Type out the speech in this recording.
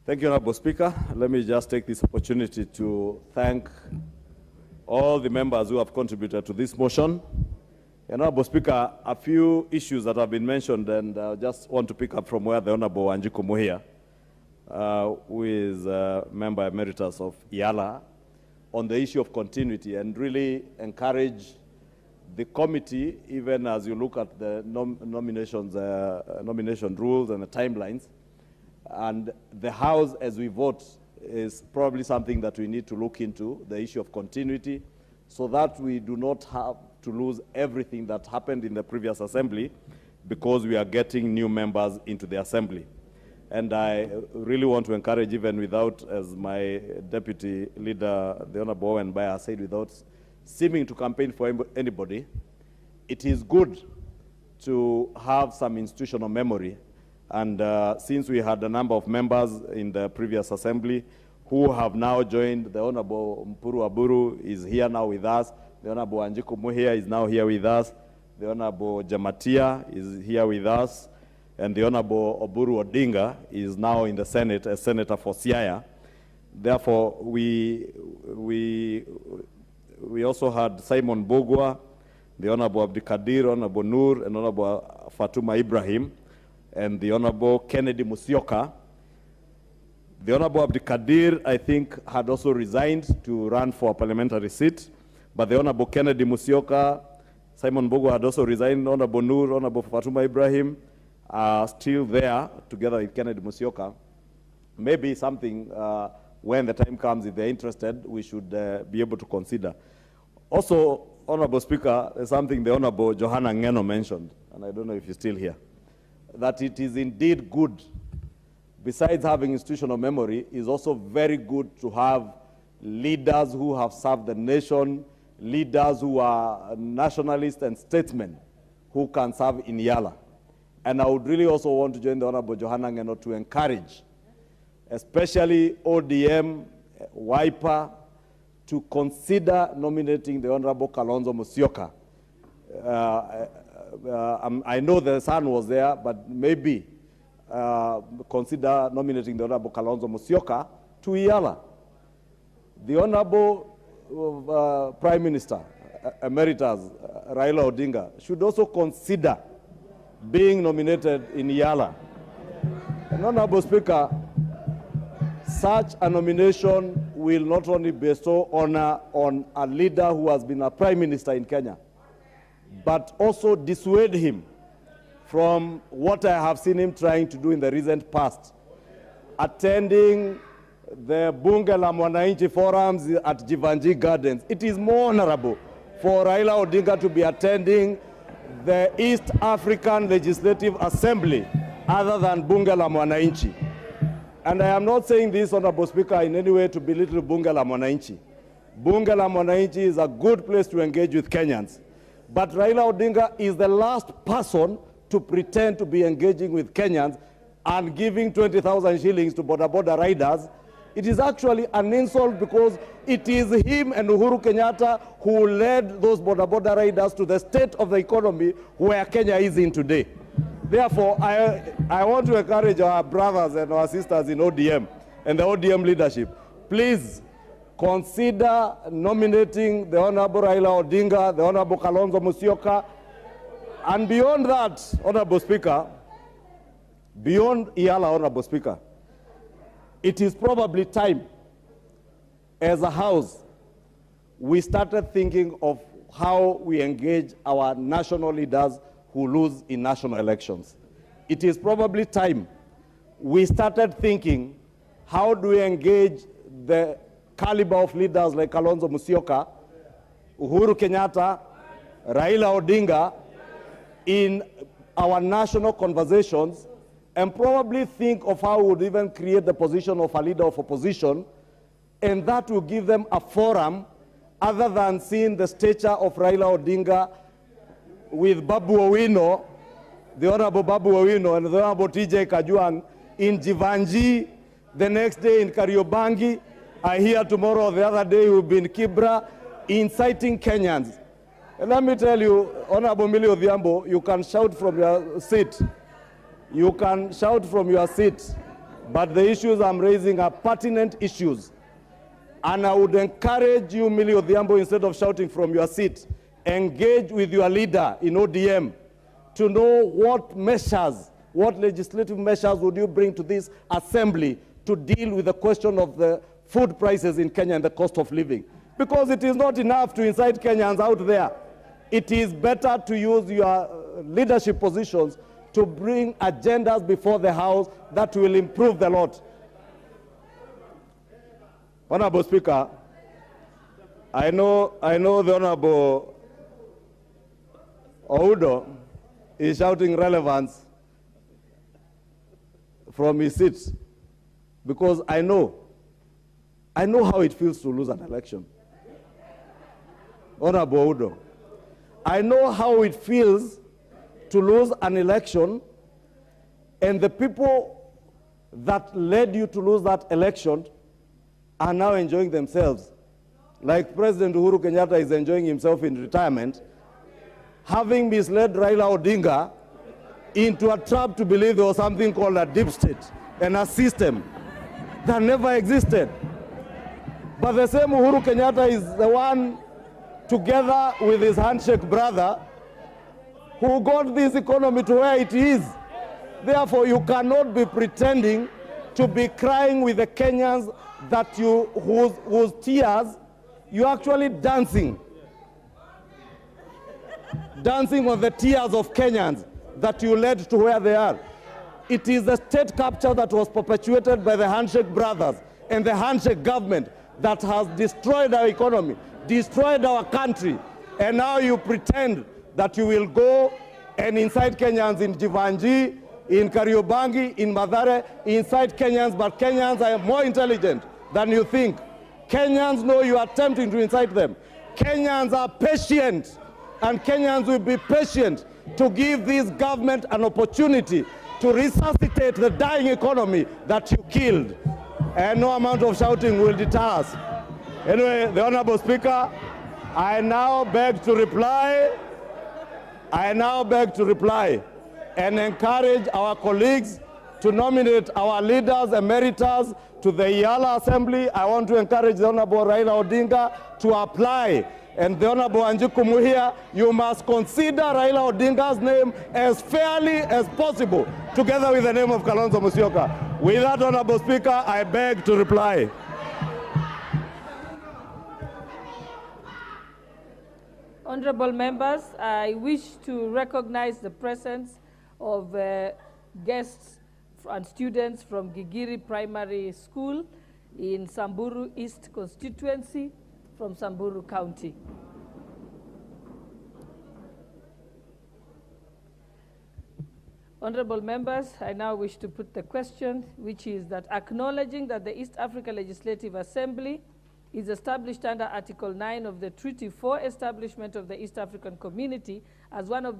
Thank you, Honorable Speaker. Let me just take this opportunity to thank all the members who have contributed to this motion. Honorable Speaker, a few issues that have been mentioned, and I just want to pick up from where the Honorable Wanjiku Muhia, who is a member emeritus of IALA, on the issue of continuity, and really encourage the committee, even as you look at the nomination rules and the timelines, and the House, as we vote, is probably something that we need to look into, the issue of continuity, so that we do not have to lose everything that happened in the previous assembly because we are getting new members into the assembly. And I really want to encourage, even without, as my deputy leader, the Honorable Owen Baya said, without seeming to campaign for anybody, it is good to have some institutional memory. And since we had a number of members in the previous assembly who have now joined, the Honorable Mpuru Aburu is here now with us, the Honorable Wanjiku Muhia is now here with us, the Honorable Jamatia is here with us, and the Honorable Oburu Odinga is now in the Senate as Senator for Siaya. Therefore, we also had Simon Bogwa, the Honorable Abdikadir, Honorable Noor, and Honorable Fatuma Ibrahim, and the Honorable Kennedy Musyoka. The Honorable Abdikadir, I think, had also resigned to run for a parliamentary seat, but the Honorable Kennedy Musyoka, Simon Bogwa had also resigned, Honorable Noor, Honorable Fatuma Ibrahim are still there together with Kennedy Musyoka. Maybe something, when the time comes, if they're interested, we should be able to consider. Also, Honorable Speaker, there's something the Honorable Johanna Ngeno mentioned, and I don't know if you're still here, that it is indeed good, besides having institutional memory, is also very good to have leaders who have served the nation, leaders who are nationalists and statesmen who can serve in IALA. And I would really also want to join the Honorable Johanna Ngeno to encourage, especially ODM, Wiper, to consider nominating the Honorable Kalonzo Musyoka. I know the son was there, but maybe consider nominating the Honorable Kalonzo Musyoka to IALA. The Honorable Prime Minister, Emeritus Raila Odinga, should also consider being nominated in IALA. And Honorable Speaker, such a nomination will not only bestow honor on a leader who has been a Prime Minister in Kenya, but also dissuade him from what I have seen him trying to do in the recent past, attending the Bunge la Mwananchi forums at Jivanji Gardens. It is more honorable for Raila Odinga to be attending the East African Legislative Assembly other than Bunge la Mwananchi. And I am not saying this, Honorable Speaker, in any way to belittle Bunge la Mwananchi. Bunge la Mwananchi is a good place to engage with Kenyans. But Raila Odinga is the last person to pretend to be engaging with Kenyans and giving 20,000 shillings to boda riders. It is actually an insult because it is him and Uhuru Kenyatta who led those boda riders to the state of the economy where Kenya is in today. Therefore, I want to encourage our brothers and our sisters in ODM and the ODM leadership, please consider nominating the Honorable Raila Odinga, the Honorable Kalonzo Musyoka, and beyond that, Honorable Speaker, beyond IALA, Honorable Speaker, it is probably time, as a House, we started thinking of how we engage our national leaders who lose in national elections. It is probably time we started thinking, how do we engage the caliber of leaders like Kalonzo Musyoka, Uhuru Kenyatta, Raila Odinga in our national conversations, and probably think of how we would even create the position of a leader of opposition, and that will give them a forum other than seeing the stature of Raila Odinga with Babu Owino, the Honorable Babu Owino and the Honorable TJ Kajwang in Jivanji, the next day in Kariobangi, I hear tomorrow, the other day will be in Kibra, inciting Kenyans. And let me tell you, Honorable Millie Odhiambo, you can shout from your seat. You can shout from your seat but the issues I'm raising are pertinent issues. And I would encourage you, Millie Odhiambo, instead of shouting from your seat, engage with your leader in ODM to know what measures, what legislative measures would you bring to this assembly to deal with the question of the food prices in Kenya and the cost of living. Because it is not enough to incite Kenyans out there. It is better to use your leadership positions to bring agendas before the House that will improve the lot. Honorable Speaker, I know the Honorable Odm is shouting relevance from his seat because I know how it feels to lose an election. Honorable Odm, I know how it feels to lose an election, and the people that led you to lose that election are now enjoying themselves, like President Uhuru Kenyatta is enjoying himself in retirement, having misled Raila Odinga into a trap to believe there was something called a deep state and a system that never existed. But the same Uhuru Kenyatta is the one, together with his handshake brother, who got this economy to where it is. Therefore, you cannot be pretending to be crying with the Kenyans that whose tears you're actually dancing on the tears of Kenyans that you led to where they are. It is the state capture that was perpetuated by the handshake brothers and the handshake government that has destroyed our economy, destroyed our country, and now you pretend that you will go and incite Kenyans in Jivanji, in Kariobangi, in Mathare, incite Kenyans, but Kenyans are more intelligent than you think. Kenyans know you are attempting to incite them. Kenyans are patient, and Kenyans will be patient to give this government an opportunity to resuscitate the dying economy that you killed. And no amount of shouting will deter us. Anyway, the Honorable Speaker, I now beg to reply and encourage our colleagues to nominate our leaders emeritus to the Yala Assembly. I want to encourage the Honorable Raila Odinga to apply. And the Honorable Anjiku Muhia, you must consider Raila Odinga's name as fairly as possible, together with the name of Kalonzo Musyoka. With that, Honorable Speaker, I beg to reply. Honorable members, I wish to recognize the presence of guests and students from Gigiri Primary School in Samburu East constituency from Samburu County. Honorable members, I now wish to put the question, which is that acknowledging that the East Africa Legislative Assembly is established under Article 9 of the Treaty for Establishment of the East African Community as one of